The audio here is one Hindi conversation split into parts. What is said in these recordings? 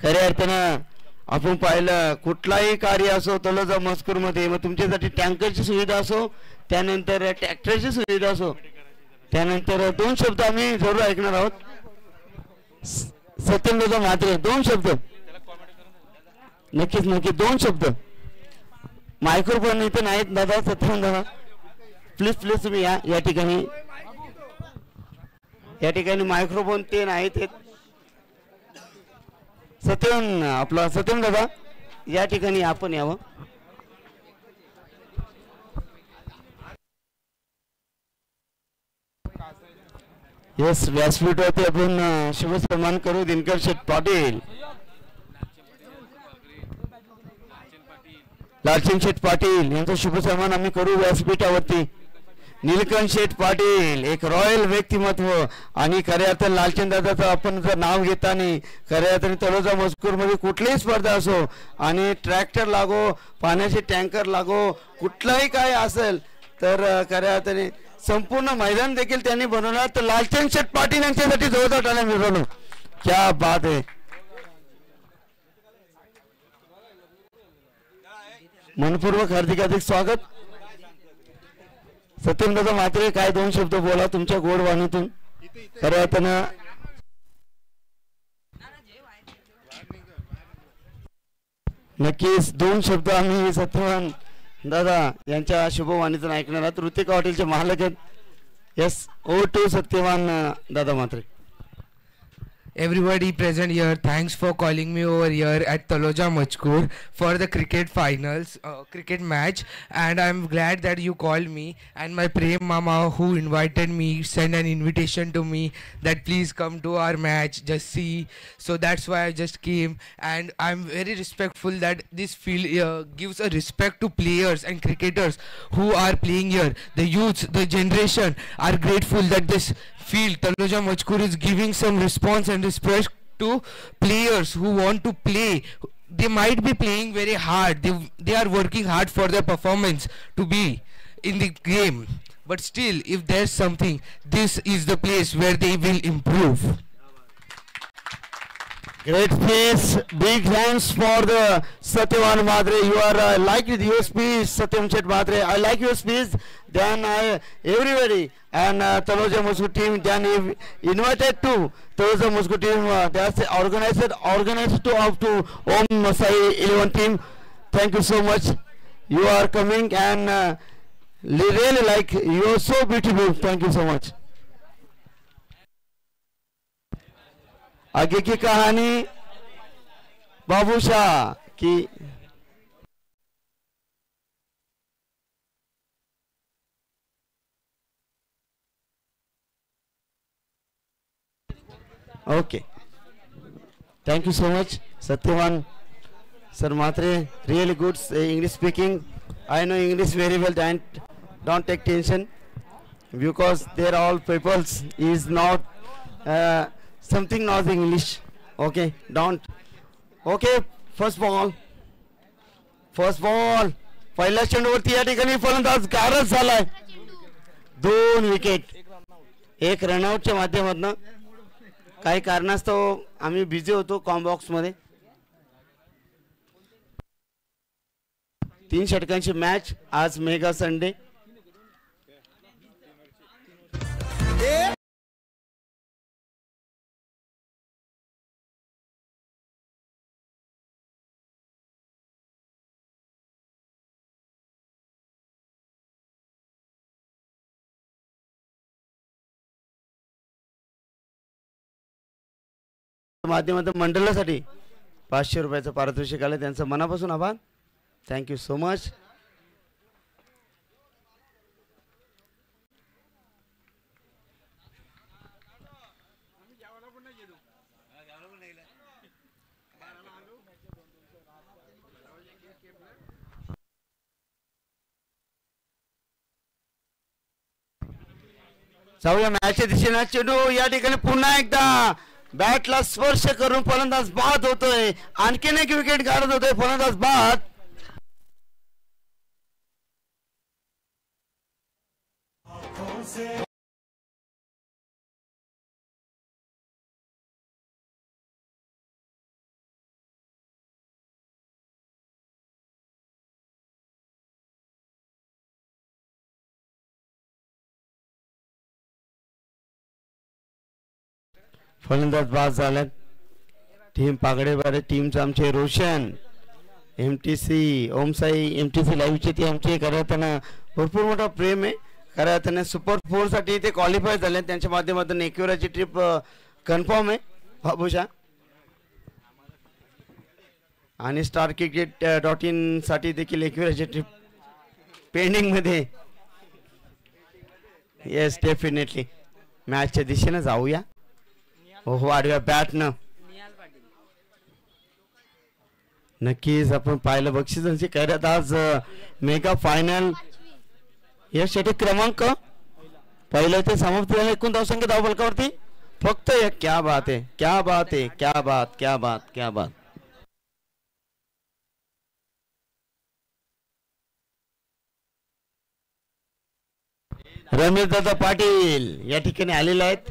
खऱ्या अर्थानं आपण पाहिलं कुठलाही कार्य असो तलोजा मजकूरमध्ये, मग तुमच्यासाठी टँकरची सुविधा असो, त्यानंतर ट्रॅक्टरची सुविधा असो, त्यानंतर 2 शब्द आम्ही जरूर ऐकणार आहोत. सत्यमदादा म्हात्रे 2 शब्द, नक्कीच 2 शब्द. मायक्रोफोन इथे नाहीत दादा. सत्यमदादा प्लीज तुम्ही या ठिकाणी मायक्रोफोन ते नाहीत. सत्यम दादा या ठिकाणी आपण यावं. येस, व्यासपीठावरती आपण शुभसन्मान करू. दिनकर शेठ पाटील, लालचंद शेठ पाटील यांचा शुभसन्मान आम्ही करू व्यासपीठावरती. नीलकंठ शेठ पाटील एक रॉयल व्यक्तिमत्व, आणि खऱ्या अर्थाने लालचंद दादाचं आपण जर नाव घेताना खऱ्या अर्थाने तलोजा मजकूरमध्ये कुठलीही स्पर्धा असो, आणि ट्रॅक्टर लागो, पाण्याचे टँकर लागो, कुठलाही काय असेल तर खऱ्या अर्थाने संपूर्ण मैदान देखील त्यांनी बनवलं. तर लालचंद शेठ पाटील यांच्यासाठी जोरदार टाळ्या मिळवलं. क्या बात आहे. मनपूर्वक हार्दिक स्वागत. सत्यमदादा म्हात्रे काय 2 शब्द बोला तुमच्या गोड वाणीतून. खऱ्या अर्थानं नक्कीच 2 शब्द आम्ही सत्यवान दादा यांच्या शुभवाणीतून ऐकणार आहोत. ऋतिका हॉटेलचे मालक आहेत. यस, ओ टू सत्यवान दादा Mhatre. Everybody present here, thanks for calling me over here at Taloja Majkur for the cricket finals, cricket match, and I'm glad that you called me, and my Prem Mama who invited me sent an invitation to me that please come to our match, just see. So that's why I just came, and I'm very respectful that this field gives a respect to players and cricketers who are playing here. The youth, the generation are grateful that this field Taloja Majkur is giving some response and respect to players who want to play. They might be playing very hard, they are working hard for their performance to be in the game, but still if there's something, this is the place where they will improve. Great speech, big hands for the Satyavan Madre. You are like with your speech, Satyam Chet Madre. I like your speech. Then everybody and Taloja Majkur team then invited to Taloja Majkur team. That's organized to up to Om Masai 11 team. Thank you so much. You are coming and really like you are so beautiful. Thank you so much. आगे की कहानी बाबूशाह की. Okay, thank you so much Satyavan sir Matre. Really good English speaking. I know English very well, and don't take tension because they're all peoples is not something not English. Okay, don't. Okay, first ball पहिल्या चेंडूवरती या ठिकाणी फलंदाज गारद झालाय. 2 विकेट 1 रनआउटच्या माध्यमातून. काही कारणास्तव आम्ही बिझी होतो कॉम्बॉक्स मध्ये. 3 षटकांची मॅच आज मेगा संडे. माध्यमातून मंडळासाठी 500 रुपयाचं पारितोषिक आलं. त्यांचं मनापासून आभार. Thank you so much. जाऊया मॅचच्या दिशेने. चेंडू या ठिकाणी पुन्हा एकदा बॅटला स्पर्श करून फलंदाज बाद होतोय. आणखीन एक विकेट गारद होतोय. फलंदाज बाद. फलंदाज बाद झाल्यात. टीम पागडेवाडे टीमचं आमचे रोशन MTC ओमसाई MTC लाईव्हचे ते आमचे करताना भरपूर मोठा प्रेम आहे. करताना सुपर 4 साठी ते क्वालिफाय झाले. त्यांच्या माध्यमातून एकविराची ट्रिप कन्फर्म आहे बाबूशा. आणि स्टार क्रिकेट.in साठी देखील एकविराची ट्रिप पेंडिंग मध्ये. येस डेफिनेटली मॅचच्या दिशेनं जाऊया. हो आडव्या बॅटनं नक्कीच आपण पाहिलं बक्षिसांची करत आज मेगा फायनल या षटक क्रमांक पहिलं ते समाप्त झालं. एकूण धावसंख्या धावफलकावरती फक्त एक. क्या बात है, क्या बात है, क्या बात, क्या बात, क्या बात. रमेश दादा पाटील या ठिकाणी आलेले आहेत.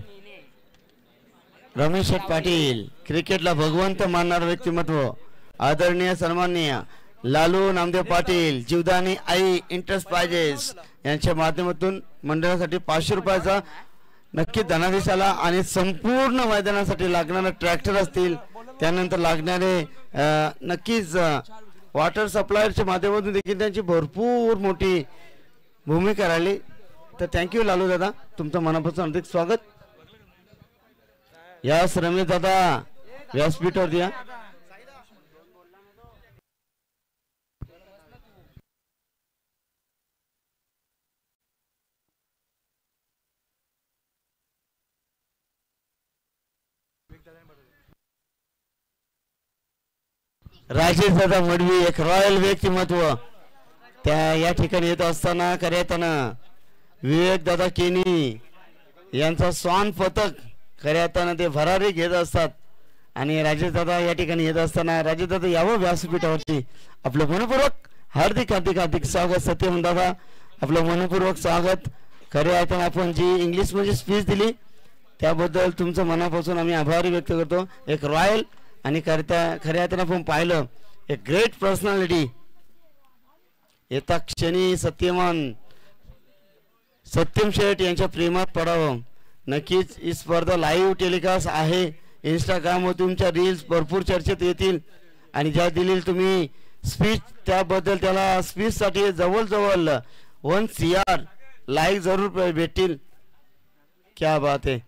रमेश पाटील क्रिकेटला भगवंत मानणारे व्यक्तिमत्व, आदरणीय सन्माननीय लालू नामदेव पाटील जीवदानी आई इंटरप्राइजेस यांच्या माध्यमातून मंडळासाठी 500 रुपयाचा नक्की धनादेश आला. आणि संपूर्ण मैदानासाठी लागणारे ट्रॅक्टर असतील, त्यानंतर लागणारे नक्कीच वॉटर सप्लायरच्या माध्यमातून देखील त्यांची भरपूर मोठी भूमिका राहिली. तर थँक्यू लालू दादा, तुमचं मनापासून हार्दिक स्वागत. यास रमेश दादा व्यासपीठावर द्या. राजेश दादा मडवी एक रॉयल व्यक्तिमत्व त्या या ठिकाणी येत असताना करताना विवेक दादा केनी यांचा स्वान पथक करताना ते भरारी घेत असतात. आणि राजेश दादा या ठिकाणी येत असताना राजेश दादा यावं व्यासपीठावरती. आपलं मनपूर्वक हार्दिक हार्दिक हार्दिक स्वागत. सत्यम दादा आपलं मनपूर्वक स्वागत. करताना आपण जी इंग्लिश मध्ये स्पीच दिली त्याबद्दल तुमचं मनापासून आम्ही आभार व्यक्त करतो. एक रॉयल आणि खऱ्या अर्थानं आपण पाहिलं एक ग्रेट पर्सनॅलिटी. येता क्षणी सत्यम शेठ यांच्या प्रेमात पडावं. नक्कीच ही स्पर्धा लाईव्ह टेलिकास्ट आहे. इंस्टाग्रामवर तुमच्या रील्स भरपूर चर्चेत येतील. आणि ज्या दिलेली तुम्ही स्पीच त्याबद्दल त्याला स्पीचसाठी जवळजवळ 1 CR लाईक जरूर भेटतील. क्या बात आहे.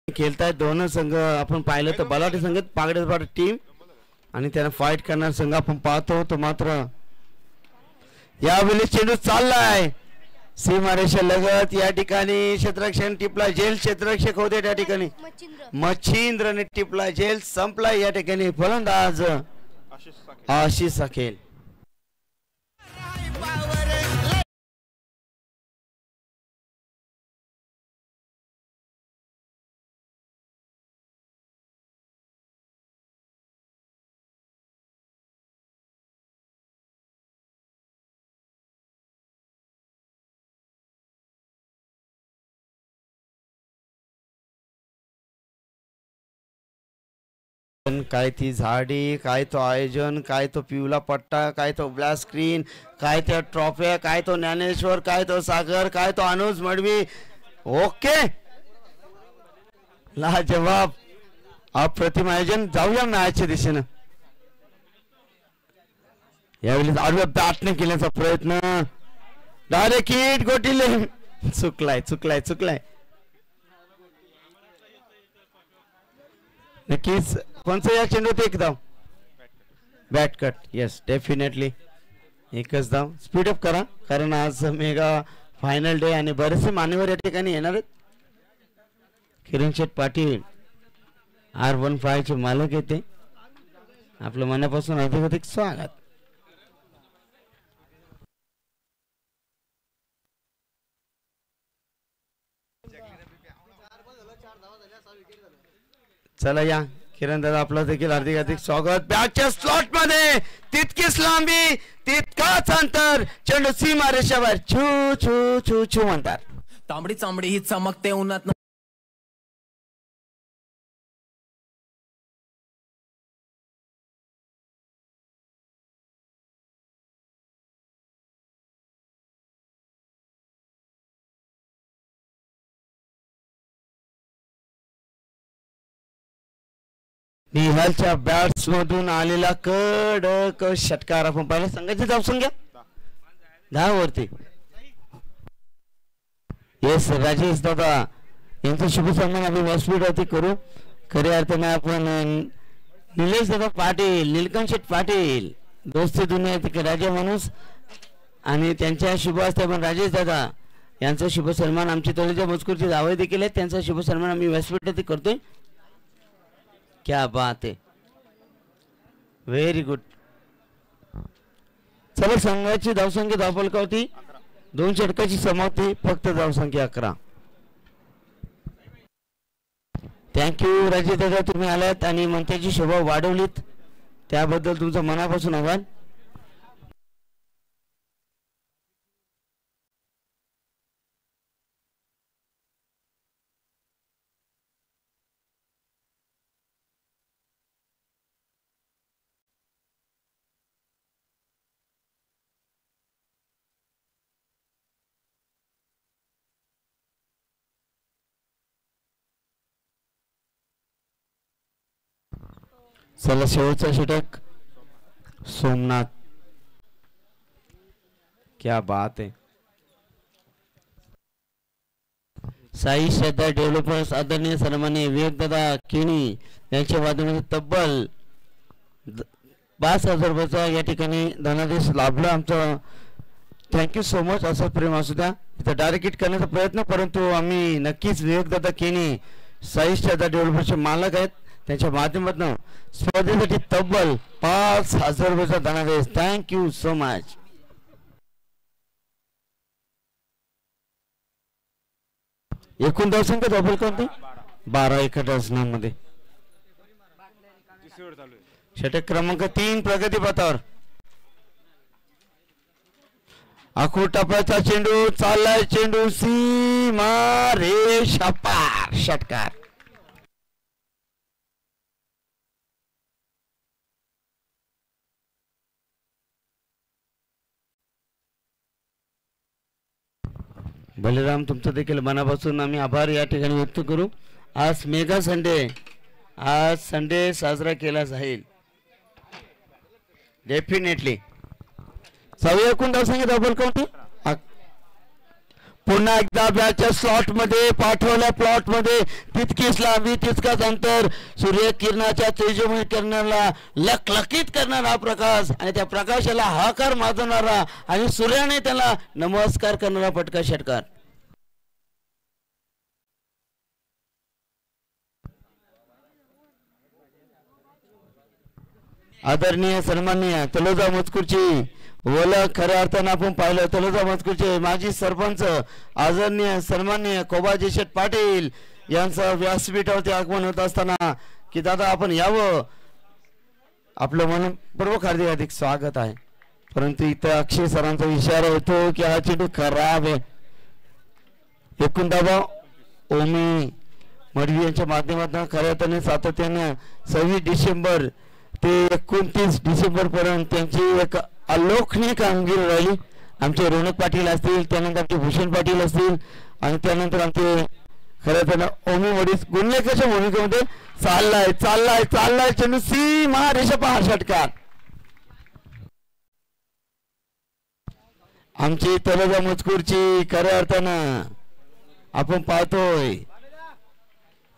खेळतायत दोन संघ आपण पाहिलं तर बलाढ्य संघ पागडेवाडी टीम आणि त्यांना फाईट करणार संघ आपण पाहतो. तो मात्र यावेळी चेंडू चाललाय सीमारेषा लगत. या ठिकाणी क्षेत्ररक्षण टिपला जेल क्षेत्ररक्षक होते त्या ठिकाणी मच्छिंद्रने टिपला जेल संपला. या ठिकाणी फलंदाज आशिष सखेल. काय ती झाडी, काय तो आयोजन, काय तो पिवला पट्टा, काय तो ब्लॅक स्क्रीन, काय त्या ट्रॉफ्या, काय तो ज्ञानेश्वर, काय तो सागर, काय तो अनुज मडवी. ओके लाजवाब अप्रतिम आयोजन. जाऊया मॅचच्या दिशेनं. यावेळी आडव्या बॅटने केल्याचा प्रयत्न डायरेक्ट हिट गोटीले. चुकलाय. नक्कीच कोणचं या चेंडूत एक धाव. Bat cut. येस डेफिनेटली एकच धाव. स्पीडअप करा कारण आज मेगा फायनल डे आणि बरेचसे मान्यवर या ठिकाणी येणार आहेत. किरण शेठ पाटील R15 चे मालक येते. आपलं मनापासून अधिक स्वागत. चला या किरण दादा आपलं देखील हार्दिक हार्दिक स्वागत. बॅटच्या स्लॉट मध्ये तितकीच लांबी तितकाच अंतर, चेंडू सीमा रेषेवर छू छू छू छू म्हणतात. तांबडी चांबडी ही चमकते उन्हात. निहालच्या बॅट्स मधून आलेला कडक षटकार आपण पाहिला. संघाची धावसंख्या 10 वरती. येस राजेश दादा यांचं शुभ सन्मान आम्ही व्यासपीठावरती करू. खऱ्या अर्थाने आपण निलेश दादा पाटील, नीलकंठ शेठ पाटील दोस्ती दुनिया राजा माणूस आणि त्यांच्या शुभ हस्ते आपण राजेश दादा यांचा शुभ सन्मान, आमची तळेच्या मजकूरची जावई देखील आहेत, त्यांचा शुभ सन्मान आम्ही व्यासपीठावरती करतोय. क्या बात है, व्हेरी गुड. चला संघाची धावसंख्या धावफलकावरती 2 षटकाची समाप्ती, फक्त धावसंख्या 11. थँक्यू राजेश दादा, तुम्ही आलात आणि मंत्र्याची शोभा वाढवलीत त्याबद्दल तुमचं मनापासून आभार. चला शेवटचा षटक सोमनाथ. क्या बात है. साई श्रद्धा डेव्हलपर्स आदरणीय सन्माननीय विवेकदादा केणी यांच्या माध्यमातून तब्बल 52,000 रुपयाचा या ठिकाणी धनादेश लाभला. आमचं थँक्यू सो मच. असं प्रेम असू द्या. इथं डायरेक्ट हिट करण्याचा प्रयत्न, परंतु आम्ही नक्कीच विवेकदादा केणी साई श्रद्धा डेव्हलपर्सचे मालक आहेत, त्यांच्या माध्यमातून स्पर्धेसाठी तब्बल 5,000 रुपयाचा धनादेश. Thank you so much. एकूण धावसंख्या धावफल कोणते 12 एकटामध्ये. षटक क्रमांक 3 प्रगती पथावर. आखू टप्प्याचा चेंडू चाललाय, चेंडू सीमा रेषा पार, षटकार. बलिराम तुमचं देखील मनापासून आम्ही आभार या ठिकाणी व्यक्त करू. आज मेगा संडे, आज संडे साजरा केला जाईल डेफिनेटली. सवय एकूण धावसंख्या धावफल कोणती. पुन्हा एकदा बॅटच्या स्लॉट मध्ये पाठवल्या प्लॉट मध्ये तितकीच लांबी तितकाच अंतर, सूर्यकिरणाच्या तेजोमय किरणाला लखलखित करणारा प्रकाश आणि त्या प्रकाशाला हाकार माजवणारा आणि सूर्याने त्याला नमस्कार करणारा पटका षटकार. आदरणीय सन्माननीय तलोजा मजकूरची ओळख खऱ्या अर्थानं आपण पाहिलं. तलोजा मजकूरचे माजी सरपंच आदरणीय सन्माननीय कोबाजी शेठ पाटील यांचं व्यासपीठावरती आगमन होत असताना की दादा आपण यावं, आपलं मनपूर्वक हार्दिक हार्दिक स्वागत आहे. परंतु इथं अक्षय सरांचा इशारा होतो की हा चेंडू खराब आहे. एकूण दाबा ओमी मडवी यांच्या माध्यमातून खऱ्या अर्थाने सातत्याने 26 डिसेंबर ते 29 डिसेंबर पर्यंत त्यांची एक अलोखनीय कामगिरी राहिली. आमचे रोनक पाटील असतील, त्यानंतर आमचे भूषण पाटील असतील आणि त्यानंतर आमचे खऱ्या अर्थानं ओमी वडील गुणलेखाच्या भूमिकेमध्ये चाललाय चाललाय चाललाय चेंडू सीमा रेषा पार, षटकार. आमची तलोजा मजकूरची खऱ्या अर्थानं आपण पाहतोय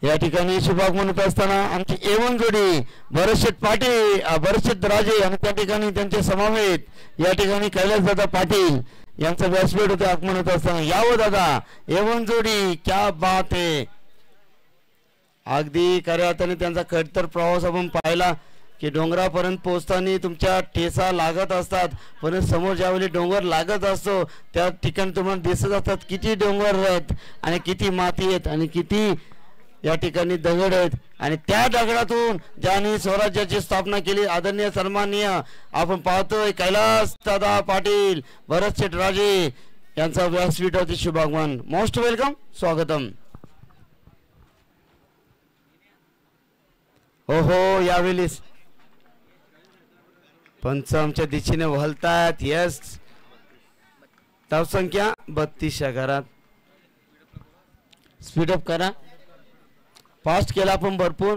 या ठिकाणी शुभागमन होत असताना आमची एवन जोडी भरतशेठ पाटील, भरतशेठ राजे आणि त्या ठिकाणी त्यांचे समवेत या ठिकाणी कैलासदादा पाटील यांचं व्यासपीठ होते आगमन होत असताना यावं दादा एवन जोडी. क्या बात आहे. अगदी खऱ्या अर्थाने त्यांचा खडतर प्रवास आपण पाहिला की डोंगरापर्यंत पोहोचताना तुमच्या ठेसा लागत असतात, पण समोर ज्यावेळी डोंगर लागत असतो त्या ठिकाणी तुम्हाला दिसत असतात किती डोंगर आहेत आणि किती माती आहेत आणि किती या ठिकाणी दगड आहेत आणि त्या दगडातून ज्यांनी स्वराज्याची स्थापना केली आदरणीय सन्माननीय आपण पाहतोय कैलास दादा पाटील भरत शेठ राजे यांचा व्यासपीठावरती शुभागमन. मोस्ट वेलकम, स्वागतम. हो हो यावेळेस पंच आमच्या दिशेने वळतात. यस, धावसंख्या 32 घरात. स्पीडअप करा, फास्ट केला आपण भरपूर.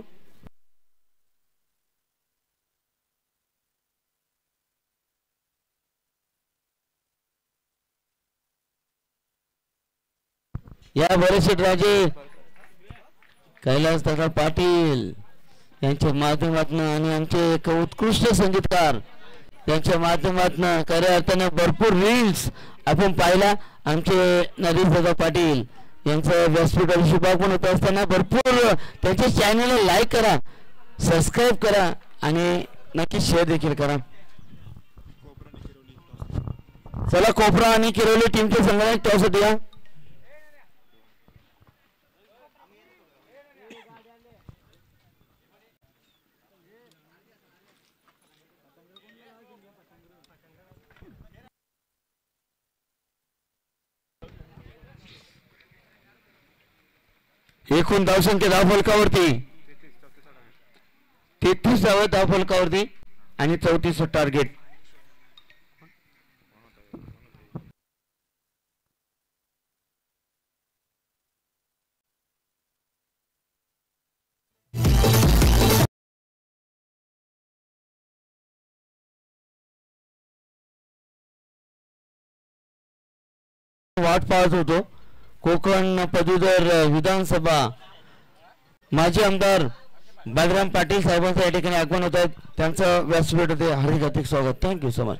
या बरेचसे राजे कैलास दादा पाटील यांच्या माध्यमातून आणि आमचे एक उत्कृष्ट संगीतकार यांच्या माध्यमातून खऱ्या अर्थाने भरपूर रील्स आपण पाहिला. आमचे नरेश दादा पाटील यांचं व्यासपीठावर शुभागमन होत असताना भरपूर त्यांच्या चॅनलला लाईक करा, सबस्क्राईब करा आणि नक्की शेअर देखील करा. चला कोपरा आणि किरोली टीमचे संघटन टॉससाठी या. एकूण धावसंख्या धावफलकावरती 33 धावफलकावरती आणि 34 टार्गेट. वाट पाहत होतो. कोकण पदवीधर विधानसभा माजी आमदार बलराम पाटील साहेबांचं या ठिकाणी आगमन होत आहे. त्यांचं व्यासपीठ होते. हार्दिक हार्दिक स्वागत. Thank you so much.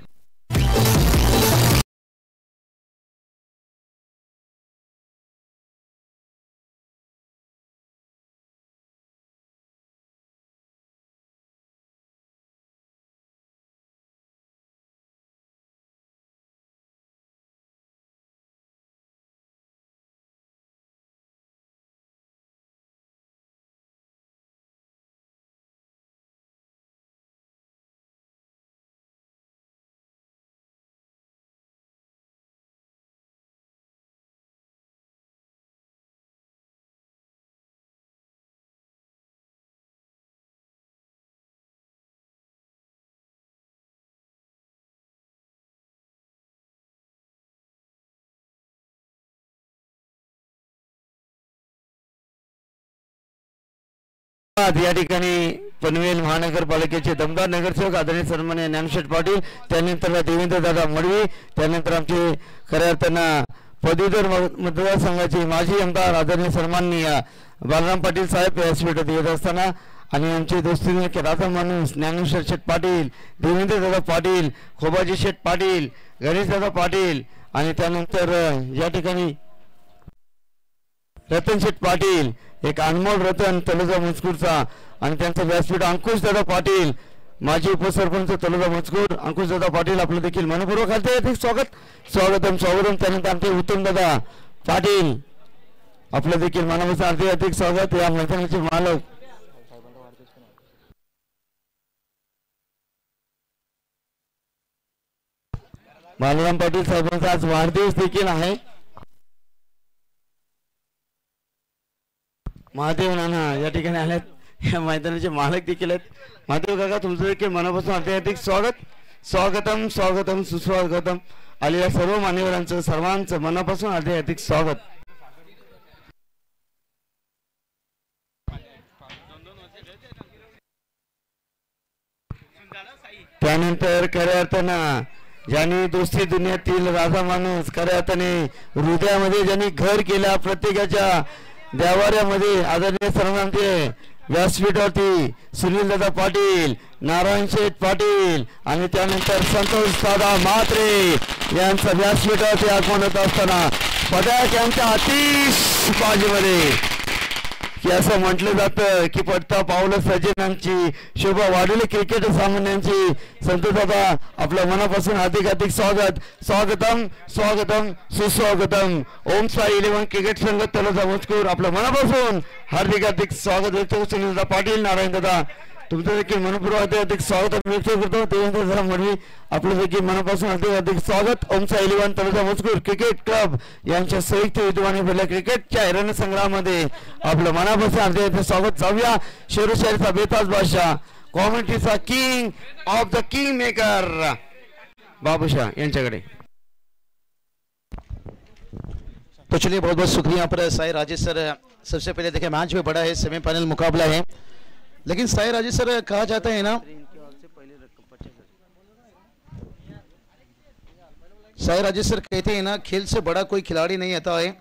या ठिकाणी पनवेल महानगरपालिकेचे दमदार नगरसेवक आदरणीय सन्माननीय ज्ञानशेठ पाटील, त्यानंतर देवेंद्र दादा मडवी, त्यानंतर आमचे खऱ्या अर्थानं पदवीधर मतदारसंघाचे माजी आमदार आदरणीय सन्माननीय बलराम पाटील साहेब व्यासपीठात येत असताना आणि आमचे दोस्तीने राधा माणूस ज्ञानेश्वर शेठ पाटील, देवेंद्र दादा पाटील, खोबाजी शेठ पाटील, गणेश दादा पाटील आणि त्यानंतर या ठिकाणी रतन शेठ पाटील, एक अनमोल रतन तलोजा मजकूरचा आणि त्यांचा व्यासपीठ अंकुश दादा पाटील, माजी उपसरपंच तलोजा मजकूर अंकुश दादा पाटील आपलं देखील मनपूर्वक हार्दिक स्वागतम. त्यानंतर आमचे उत्तम दादा पाटील आपलं देखील मनापासून हार्दिक स्वागत. या मैदानाचे मालक बलराम पाटील साहेबांचा आज वाढदिवस देखील आहे. महादेव नाना या ठिकाणी आलेत, या मैदानाचे मालक देखील आहेत. महादेव काका तुमचं देखील मनापासून हार्दिक स्वागतम सुस्वागतम. आलेल्या सर्व मान्यवरांचं सर्वांचं मनापासून हार्दिक स्वागत. त्यानंतर खऱ्या अर्थानं ज्यांनी दोस्ती दुनियातील राजा माणूस खऱ्या अर्थाने हृदयामध्ये ज्यांनी घर केला प्रत्येकाच्या देवाऱ्यामध्ये आदरणीय सर्वांचे व्यासपीठावरती सुनील दादा पाटील, नारायण शेठ पाटील आणि त्यानंतर संतोष दादा म्हात्रे यांचा व्यासपीठावरती आगमन होत असताना पदक यांच्या आतिषबाजीमध्ये की असं म्हटलं जातं की पडता पावलं सज्जनांची शोभा वाढवली क्रिकेट सामन्यांची. संतोष दादा आपल्या मनापासून अधिक स्वागत, स्वागतम स्वागतम सुस्वागतम. ओम साई 11 क्रिकेट संघ तलोजा मजकूर आपल्या मनापासून हार्दिक स्वागत व्यक्त करतो. सुनील दादा पाटील, नारायण दादा तुमचं देखील मनपूर्वक अधिक स्वागत व्यक्त करतो. देवेंद्र जरा मडवी आपलं देखील मनापासून अधिक स्वागत. ओम साई 11 तलोजा मजकूर क्रिकेट क्लब यांच्या संयुक्त विद्यमाने भरल्या क्रिकेटच्या रणसंग्रामध्ये आपलं मनापासून अधिक स्वागत. जाऊया शेरूशाहीचा बेताज बादशाह, कॉमेंट्रीचा king of the king maker Babushah यांच्याकडे. तो चलिए बहुत बहुत शुक्रिया पर साई राजेश सर. सबसे पहले देखिए मैच में बड़ा है, सेमीफाइनल मुकाबला है, लेकिन साई राजेश सर कहा जाता है ना, साई राजेश सर कहते हैं ना खेल से बड़ा कोई खिलाड़ी नहीं आता है,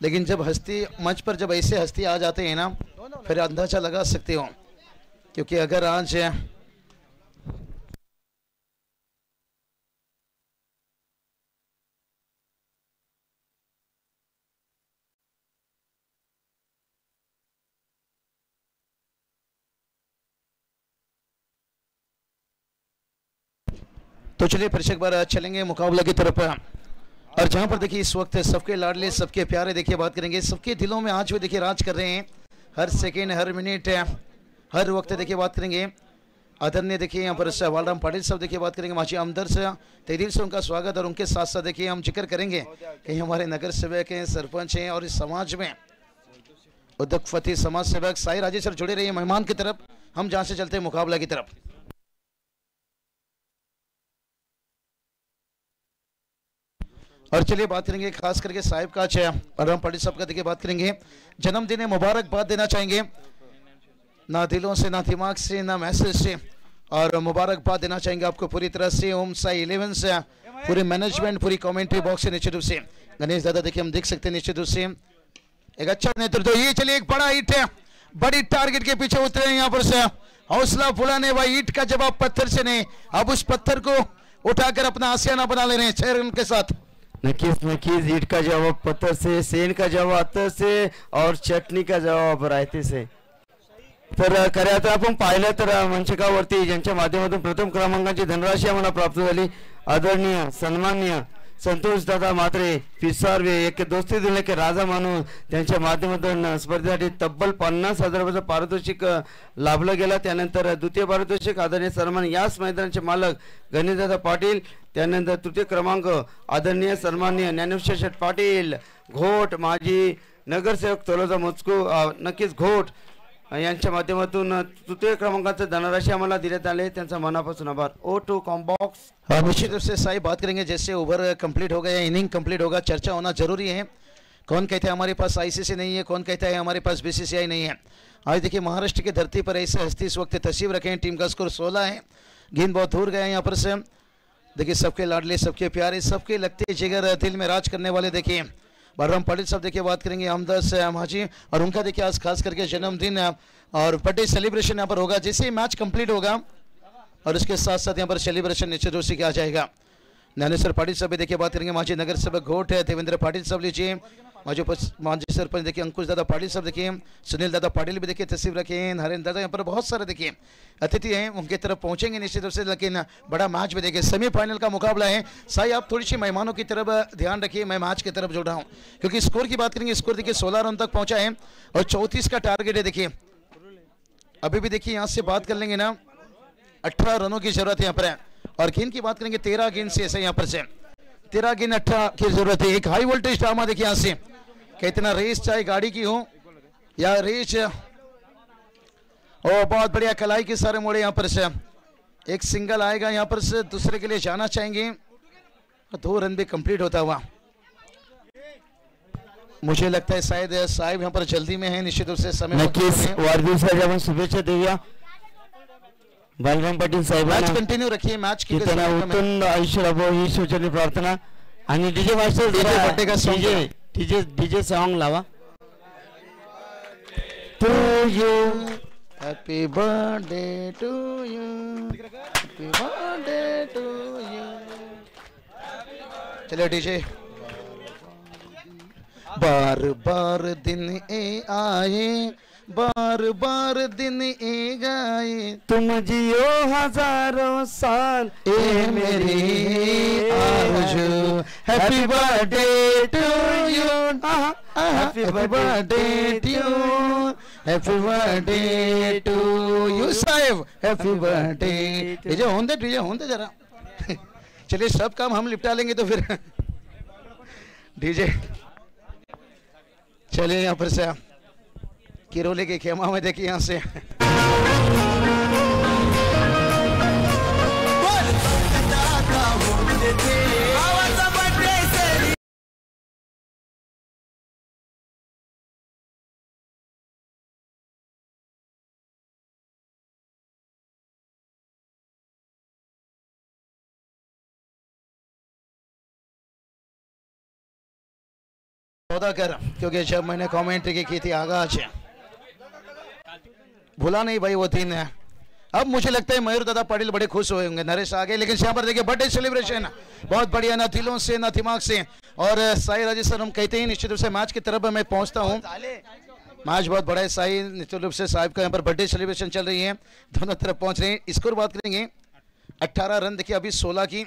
लेकिन जब हस्ती मंच पर जब ऐसे हस्ती आ जाते हैं ना फिर अंदाजा लगा सकते हो. क्योंकि अगर आज तो चलिए फिर से एक बार चलेंगे मुकाबला की तरफ. और जहां पर देखिए इस वक्त सबके लाडले सबके प्यारे देखिए बात करेंगे, सबके दिलों में आज भी देखिए राज कर रहे हैं. हर सेकेंड हर मिनट हर वक्त देखिए बात करेंगे. आदरणीय देखिए यहाँ पर वालराम पाटिल साहब देखिए बात करेंगे. माची आमदर से तहे दिल से उनका स्वागत. और उनके साथ साथ देखिए हम जिक्र करेंगे कि हमारे नगर सेवक हैं, सरपंच हैं और इस समाज में उद्योगपति समाज सेवक साई राजेश सर जुड़े रहिए मेहमान की तरफ. हम जहाँ से चलते हैं मुकाबला की तरफ. और चलिए बात करेंगे खास करके साहिब का वालराम पाटिल साहब का देखिए बात करेंगे. जन्मदिन है, मुबारकबाद देना चाहेंगे, ना दिलों से ना दिमाग से ना मैसेज से, और मुबारकबाद देना चाहेंगे आपको पूरी तरह से. ओम साई 11 से पूरे मैनेजमेंट पूरी कमेंट्री बॉक्स से निश्चित रूप से गणेश दादा देखिए हम देख सकते हैं निश्चित रूप से एक अच्छा नेतृत्व. ये चलिए एक बड़ा हिट है, बड़ी टारगेट के पीछे उतरे हैं यहाँ पर से. हौसला फुलाने भाई, ईट का जवाब पत्थर से नहीं, अब उस पत्थर को उठाकर अपना आसियाना बना ले रहे हैं 6 रन के साथ. नक्कीच ईट का जवाब पत्थर से, सेन का जवाब अत्तर से और चटणी का जवाब रायते से. तर खऱ्या आता आपण पाहिलं तर मंचकावरती ज्यांच्या माध्यमातून प्रथम क्रमांकाची धनराशी आम्हाला प्राप्त झाली, आदरणीय सन्माननीय संतोष दादा म्हात्रे पिसारवे एक दोस्ती दिले के राजा मानून त्यांच्या माध्यमातून स्पर्धेसाठी तब्बल 50,000 रुपयाचं पारितोषिक लाभलं गेलं. त्यानंतर द्वितीय पारितोषिक आदरणीय सन्मान याच मैदानाचे मालक गणेशदादा पाटील. त्यानंतर तृतीय क्रमांक आदरणीय सन्माननीय ज्ञानेश्वर शेठ पाटील घोट, माजी नगरसेवक तलोजा मजकूर नक्कीच घोट यांच्या माध्यमातून तृतीय क्रमांकाचं धनराशी आम्हाला देण्यात आले, त्यांचा मनापासून आभार. O2 combox. निश्चित रूप से साहिब बात करेंगे जैसे ओवर कंप्लीट हो गया, इनिंग कंप्लीट होगा, चर्चा होना जरूरी है. कौन कहता है हमारे पास आईसीसी नहीं है, कौन कहता है हमारे पास बीसीसीआई नहीं है. आज देखिए महाराष्ट्र की धरती पर ऐसे हस्ती इस वक्त तशरीफ रखे हैं. टीम का स्कोर 16 है, गेंद बहुत दूर गया यहाँ पर से. देखिए सबके लाडले सबके प्यारे सबके लगते जिगर दिल में राज करने वाले देखिए वालराम पाटिल साहब देखिए बात करेंगे हमदर्द माजी, और उनका देखिए आज खास करके जन्मदिन और बर्थडे सेलिब्रेशन यहाँ पर होगा. जैसे ही मैच कंप्लीट होगा और उसके साथ साथ यहाँ पर सेलिब्रेशन निश्चित रूप से किया जाएगा. ज्ञानेश्वर पाटिल साहब भी देखिए बात करेंगे. माजी नगर सेवक घोट है देवेंद्र पाटिल साहब लीजिए. माजी सरपंच देखिए अंकुश दादा पाटिल साहब देखिए. सुनील दादा पाटिल भी देखिए तस्वीर रखे हैं. नरेंद्र दादा यहाँ पर बहुत सारे देखिए अतिथि हैं, उनके तरफ पहुंचेंगे निश्चित रूप से. लेकिन बड़ा मैच भी देखिए सेमीफाइनल का मुकाबला है. साई आप थोड़ी सी मेहमानों की तरफ ध्यान रखिए, मैं मैच की तरफ जुड़ रहा हूँ क्योंकि स्कोर की बात करेंगे. स्कोर देखिए 16 रन तक पहुंचा है और 34 का टारगेट है. देखिए अभी भी देखिए यहाँ से बात कर लेंगे ना 18 रनों की जरूरत है यहाँ पर. और गेंद की बात करेंगे 13 गेंद से ऐसे यहाँ पर से 13 गेंद 18 की जरूरत है. एक हाई वोल्टेज ड्रामा देखिए यहाँ से कितना रेस चाहे गाड़ी की हो या रेस. और बहुत बढ़िया कलाई के सारे मोड़े यहाँ पर से. एक सिंगल आएगा यहाँ पर से, दूसरे के लिए जाना चाहेंगे. 2 रन भी कंप्लीट होता हुआ मुझे लगता है शायद साहिब यहाँ पर जल्दी में है. निश्चित रूप से समय नक्कीच वाढदिवसाच्या आपण शुभेच्छा देऊया वालराम पाटील साहेबांना. मैच कंटिन्यू रखिए, मैच की त्यांना उत्तम आयुष्य लाभो ही सूचना प्रार्थना. आणि डीजे मास्टर बर्थडे का सॉन्ग डीजे सॉन्ग लावा. To you happy birthday to you, happy birthday to you. चलिए डीजे बार बार दिन ए आए, बार बार दिन ए गाए, तुम जियो हजारों साल ए मेरी आरज़ू। Happy birthday to you, happy birthday to you, happy birthday to you साहब, हैप्पी बर्थडे। डीजे होंदे जरा। चलिए सब काम हम निपटा लेंगे तो फिर डीजे। चलिए यहाँ पर से किरोले के खेमा में देखिए यहाँ से सौदागर, क्योंकि जब मैंने कमेंट्री की थी आगाज, भूला नहीं भाई वो दिन है। अब मुझे लगता है मयूर दादा पाटिल बड़े खुश हुए होंगे, नरेश आ गए। लेकिन यहाँ पर देखिए बर्थडे सेलिब्रेशन बहुत बढ़िया, ना दिलों से ना दिमाग से। और साई राजेश सर हम कहते हैं निश्चित रूप से मैच की तरफ मैं पहुंचता हूं। मैच बहुत बड़ा है, साई निश्चित रूप से साहिब का यहाँ पर बर्थडे सेलिब्रेशन चल रही है, दोनों तरफ पहुंच रहे हैं। स्कोर बात करेंगे 18 रन देखिए अभी 16 की।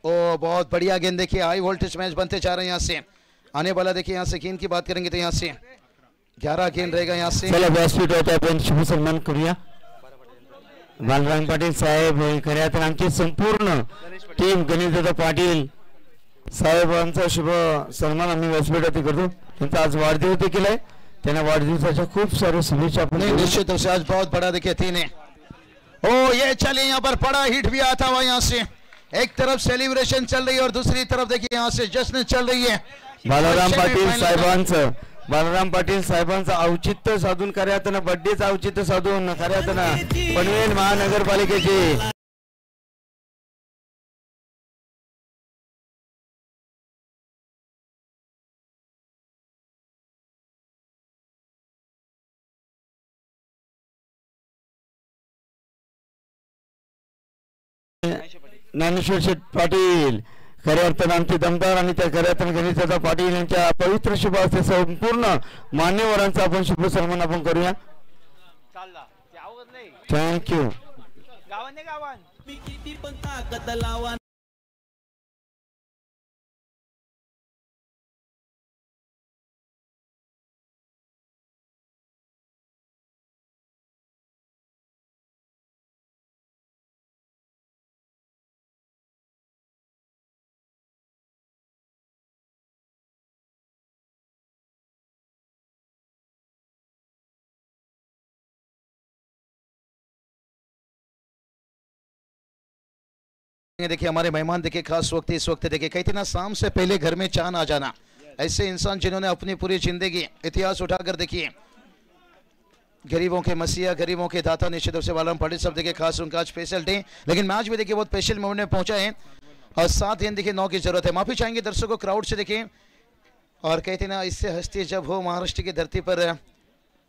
ओ बहुत बढ़िया गेंद देखिए, हाई वोल्टेज मैच बनते जा रहे हैं। यहाँ से आने वाला देखिए, यहाँ से गेंद की बात करेंगे तो यहाँ से 11 गेंद रहेगा। यहाँ से चला व्यासपीठ होता आहे शुभ सन्मान करूया। बालराम पाटील साहेब खऱ्या तर आमची संपूर्ण टीम गणेशदादा पाटील साहेबांचा शुभ सन्मान आम्ही व्यासपीठावरती करतो। त्यांचा आज वाढदिवस देखील आहे, त्यांना वाढदिवसाच्या खूप सारे शुभेच्छा आपण देऊ। निश्चित रूप से आज बहुत बड़ा देखिए तीन है। ओ ये चलिए यहाँ पर बड़ा हिट भी आता हुआ। यहाँ से एक तरफ सेलिब्रेशन चल रही है और दूसरी तरफ देखिए यहाँ से जश्न चल रही है। बालराम पाटील साहेबांचं औचित्य साधून खऱ्यातनं बर्थडेचं औचित्य साधून खऱ्यातनं पनवेल महानगरपालिकेचे ज्ञानेश्वर शेठ पाटील खऱ्या अर्थानं आमचे दमदार आणि त्या खऱ्या अर्थानं गणेशदादा पाटील यांच्या पवित्र शुभ हस्ते संपूर्ण मान्यवरांचा आपण शुभ सन्मान आपण करूया। थँक्यू। देखिए हमारे मेहमान देखिए खास वक्त इस वक्त देखिए कहते ना शाम से पहले घर में चांद आ जाना। ऐसे इंसान जिन्होंने अपनी पूरी जिंदगी इतिहास उठाकर देखिए गरीबों के मसीहा गरीबों के दाता निश्चित रूप से बालराम पाटिल सब देखिए खास उनका स्पेशल डे। लेकिन मैच भी देखिए बहुत स्पेशल मोमेंट में पहुंचा है और 7 गेंद देखिए 9 की जरूरत है। माफी चाहेंगे दर्शकों क्राउड से देखिए। और कहते ना इससे हस्ती जब हो महाराष्ट्र की धरती पर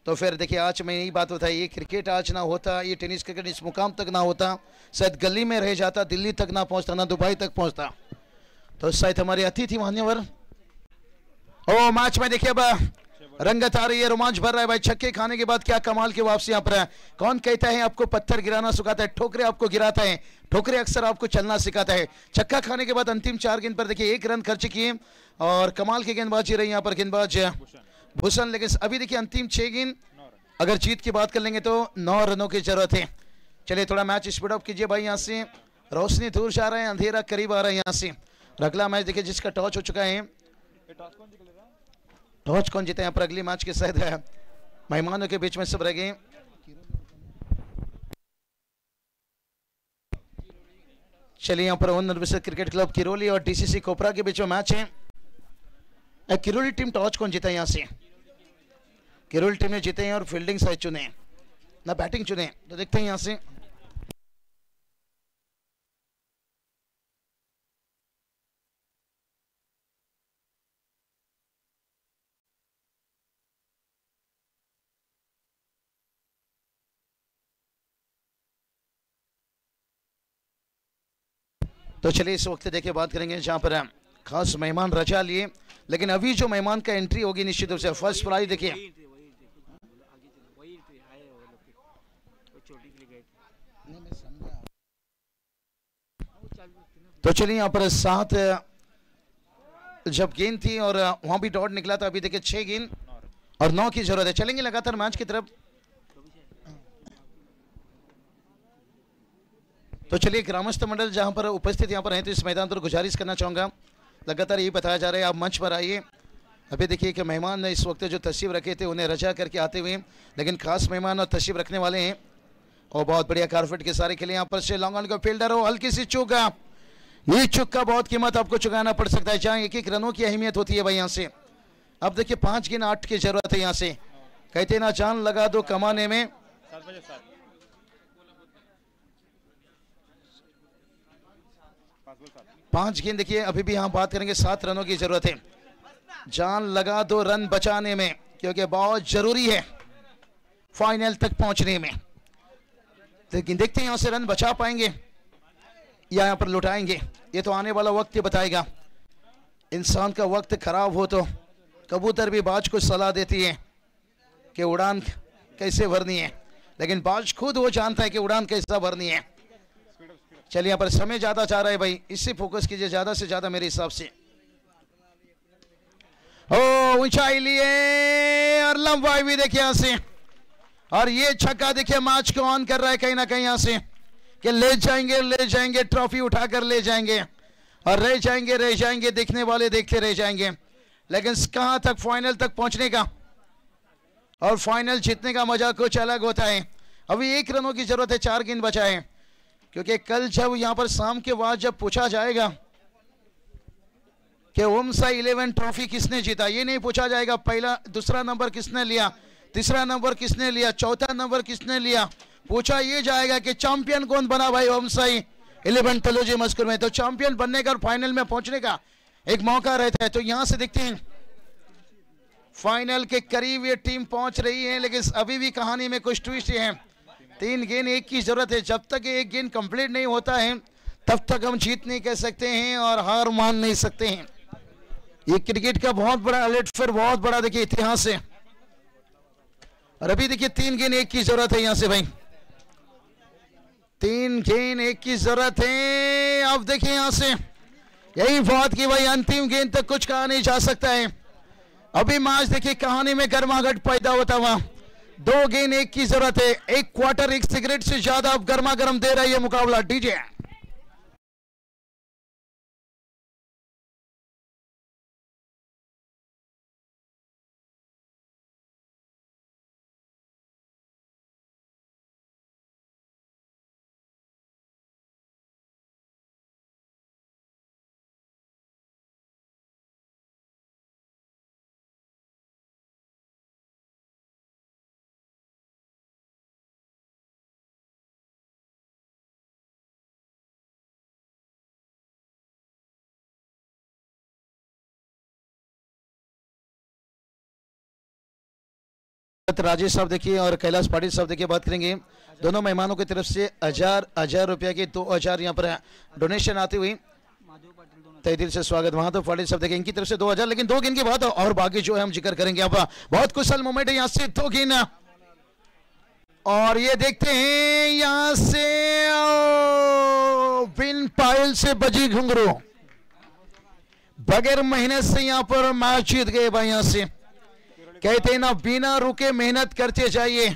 तो फिर देखिए आज मैं यही बात बताई, ये क्रिकेट आज ना होता, ये टेनिस क्रिकेट इस मुकाम तक ना होता, शायद गली में रह जाता, दिल्ली तक ना पहुंचता, ना दुबई तक पहुंचता। तो शायद हमारे अतिथि मान्यवर ओ मैच में देखिए अब रंगत आ रही है, रोमांच भर रहा है भाई। छक्के खाने के बाद क्या कमाल की वापसी यहाँ पर है। कौन कहता है आपको पत्थर गिराना सिखाता है, ठोकरे आपको गिराता है, ठोकरे अक्सर आपको चलना सिखाता है। छक्का खाने के बाद अंतिम 4 गेंद पर देखिए 1 रन खर्च किए और कमाल की गेंदबाजी रही यहाँ पर गेंदबाज भूषण। लेकिन अभी देखिए अंतिम 6 गेंद अगर जीत की बात कर लेंगे तो 9 रनों की जरूरत है। चलिए थोड़ा मैच स्पीड अप कीजिए भाई। यहाँ से रोशनी दूर जा रहा है, अंधेरा करीब आ रहा है। यहाँ से अगला मैच देखिए जिसका टॉस हो चुका है, टॉस कौन जीता है यहाँ पर अगली मैच के शायद है मेहमानों के बीच में सब रह गए। चलिए यहाँ पर वन क्रिकेट क्लब किरोली और डीसीसी कोपरा के बीच में मैच है। किरोली टीम टॉस कौन जीता है यहाँ से, किरोली टीम ने जीते हैं और फील्डिंग साइड चुने ना बैटिंग चुने, तो देखते हैं यहाँ से। तो चलिए इस वक्त देखिए बात करेंगे जहां पर खास मेहमान रजा लिए लेकिन अभी जो मेहमान का एंट्री होगी निश्चित रूप से फर्स्ट प्राइज देखिए तो चलिए यहाँ पर 7 जब गेंद थी और वहां भी डॉट निकला था, अभी देखिए 6 गेंद और 9 की जरूरत है। चलेंगे लगातार मैच की तरफ। तो चलिए ग्रामस्थ मंडल जहां पर उपस्थित यहाँ पर हैं तो इस मैदान पर गुजारिश करना चाहूंगा, लगातार यही बताया जा रहा है आप मंच पर आइए। अभी देखिए कि मेहमान ने इस वक्त जो तशरीफ रखे थे उन्हें रजा करके आते हुए, लेकिन खास मेहमान और तशरीफ रखने वाले हैं और बहुत बढ़िया कारपेट के सारे खेले यहाँ पर से लॉन्ग ऑन का फील्डर हो, हल्की सी चूक, ये चुक का बहुत कीमत आपको चुकाना पड़ सकता है, जहाँ एक एक रनों की अहमियत होती है भाई यहाँ से। अब देखिए 5 गेंद 8 की जरूरत है यहाँ से, कहते ना जान लगा दो कमाने में। पांच गेंद देखिए अभी भी यहाँ बात करेंगे 7 रनों की जरूरत है, जान लगा दो रन बचाने में, क्योंकि बहुत जरूरी है फाइनल तक पहुंचने में। लेकिन देखते हैं यहाँ से रन बचा पाएंगे या यहाँ पर लुटाएंगे, ये तो आने वाला वक्त ही बताएगा। इंसान का वक्त खराब हो तो कबूतर भी बाज को सलाह देती है कि उड़ान कैसे भरनी है, लेकिन बाज खुद वो जानता है कि उड़ान कैसा भरनी है। चलिए यहाँ पर समय ज्यादा जा रहा है भाई, इससे फोकस कीजिए ज्यादा से ज्यादा मेरे हिसाब से। ओ ऊंचाई लिए और लंबाई भी देखिए यहाँ से, और ये छक्का देखिए मैच को ऑन कर रहा है कहीं ना कहीं यहाँ से कि ले जाएंगे ट्रॉफी उठाकर ले जाएंगे और रह जाएंगे देखने वाले देखते रह जाएंगे। लेकिन कहां तक फाइनल तक पहुंचने का और फाइनल जीतने का मजा कुछ अलग होता है। अभी 1 रनों की जरूरत है, 4 गेंद बचा है, क्योंकि कल जब यहां पर शाम के बाद जब पूछा जाएगा कि ओमसा 11 ट्रॉफी किसने जीता, ये नहीं पूछा जाएगा पहला दूसरा नंबर किसने लिया, तीसरा नंबर किसने लिया, चौथा नंबर किसने लिया, पूछा ये जाएगा कि चैंपियन कौन बना भाई ओमसाई 11 तलोजा मस्कुर में। तो चैंपियन बनने का और फाइनल में पहुंचने का एक मौका रहता है। तो यहां से देखते हैं फाइनल के करीब ये टीम पहुंच रही है, लेकिन अभी भी कहानी में कुछ ट्विस्ट है। 3 गेंद 1 की जरूरत है, जब तक 1 गेंद कंप्लीट नहीं होता है तब तक हम जीत नहीं कह सकते हैं और हार मान नहीं सकते हैं। ये क्रिकेट का बहुत बड़ा अलर्ट, फिर बहुत बड़ा देखिए इतिहास है। और अभी देखिए 3 गेंद 1 की जरूरत है यहाँ से भाई, 3 गेंद 1 की जरूरत है। अब देखिए यहां से यही बात की भाई अंतिम गेंद तक कुछ कहा नहीं जा सकता है। अभी मैच देखिए कहानी में गर्माहट पैदा होता हुआ, 2 गेंद 1 की जरूरत है, 1 क्वार्टर 1 सिगरेट से ज्यादा अब गर्मा गर्म दे रहा है ये मुकाबला। डीजे राजेश साहब देखिए और कैलाश पाटिल साहब देखिए बात करेंगे। दोनों मेहमानों की तरफ से 1000 रुपया की 2000 यहाँ पर डोनेशन आती हुई तहे दिल से स्वागत। वहां तो पाटिल साहब देखिए इनकी तरफ से 2000, लेकिन 2 गेंद की बात और बाकी जो है हम जिक्र करेंगे। यहाँ बहुत कुशल मोमेंट है यहाँ से, 2 गेंद और ये देखते हैं यहाँ से बिन पायल से बजी घुंघरू, बगैर मेहनत से यहाँ पर मैच जीत गए भाई। यहाँ से कहते हैं ना बिना रुके मेहनत करते जाइए,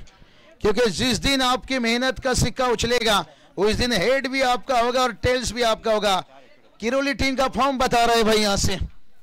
क्योंकि जिस दिन आपकी मेहनत का सिक्का उछलेगा उस दिन हेड भी आपका होगा और टेल्स भी आपका होगा। किरोली टीम का फॉर्म बता रहा है भाई यहाँ से।